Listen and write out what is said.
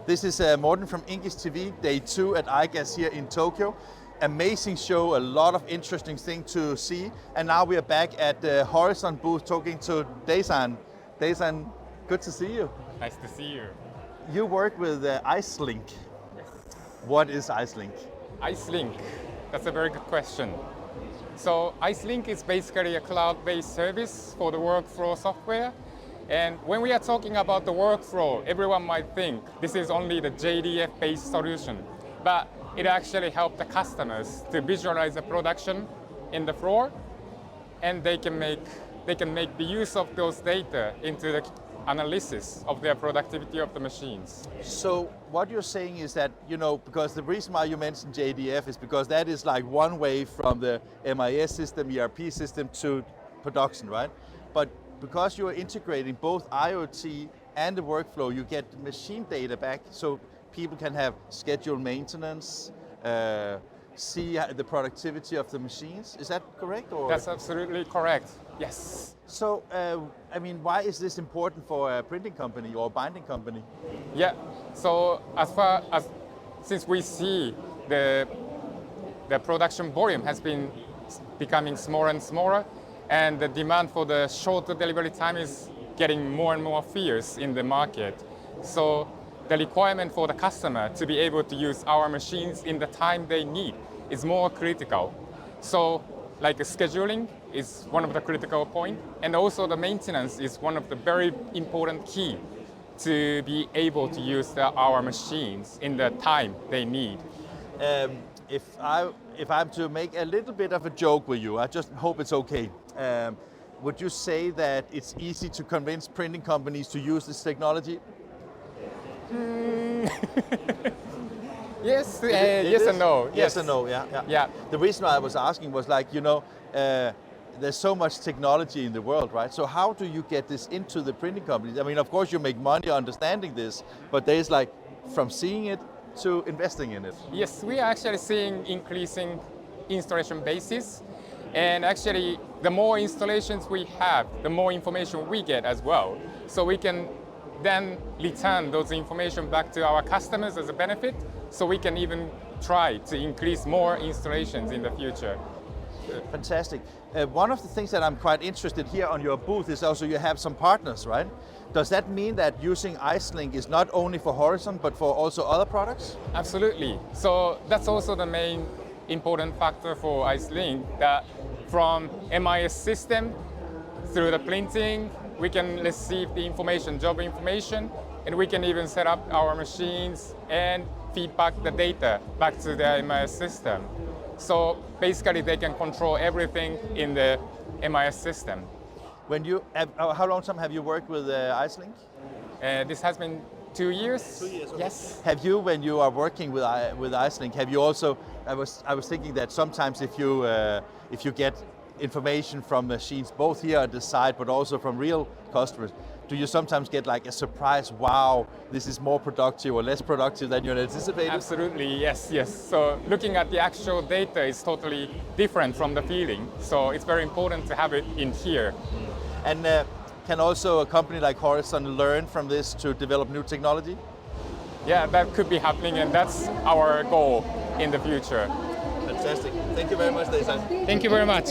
This is Morten from INKISH TV, day 2 at IGAS here in Tokyo. Amazing show, a lot of interesting things to see. And now we are back at the Horizon booth talking to Dei-san. Dei-san, good to see you. Nice to see you. You work with ICE-Link. Yes. What is ICE-Link? ICE-Link, that's a very good question. So ICE-Link is basically a cloud-based service for the workflow software. And when we are talking about the workflow, everyone might think this is only the JDF-based solution, but it actually helps the customers to visualize the production in the floor, and they can make the use of those data into the analysis of their productivity of the machines. So what you're saying is that, because the reason why you mentioned JDF is because that is like one way from the MIS system, ERP system to production, right? But because you are integrating both IoT and the workflow, you get machine data back so people can have scheduled maintenance, see the productivity of the machines. Is that correct? Or? That's absolutely correct, yes. So, why is this important for a printing company or a binding company? Yeah, so since we see the production volume has been becoming smaller and smaller, and the demand for the shorter delivery time is getting more and more fierce in the market. So the requirement for the customer to be able to use our machines in the time they need is more critical. So like scheduling is one of the critical points, and also the maintenance is one of the very important key to be able to use our machines in the time they need. If I'm to make a little bit of a joke with you, I just hope it's okay. Would you say that it's easy to convince printing companies to use this technology? Yes, yes and no. Yes and no, yeah. The reason why I was asking was there's so much technology in the world, right? So how do you get this into the printing companies? I mean, of course you make money understanding this, but there's from seeing it to investing in it. Yes, we are actually seeing increasing installation basis. And actually, the more installations we have, the more information we get as well. So we can then return those information back to our customers as a benefit, so we can even try to increase more installations in the future. Fantastic. One of the things that I'm quite interested here on your booth is also you have some partners, right? Does that mean that using ICE-Link is not only for Horizon, but for also other products? Absolutely. So that's also the main important factor for ICE-Link, that from MIS system through the printing, we can receive the information, job information, and we can even set up our machines and feed back the data back to the MIS system. So basically they can control everything in the MIS system. How long time have you worked with ICE-Link? This has been 2 years. 2 years. Okay. Yes. Have you, when you are working with ICE-Link, have you also? I was thinking that sometimes if you get information from machines, both here at the site, but also from real customers, do you sometimes get a surprise? Wow, this is more productive or less productive than you anticipated? Absolutely, yes. So looking at the actual data is totally different from the feeling. So it's very important to have it in here. And can also a company like Horizon learn from this to develop new technology? Yeah, that could be happening, and that's our goal in the future. Fantastic. Thank you very much, Dei-san. Thank you very much.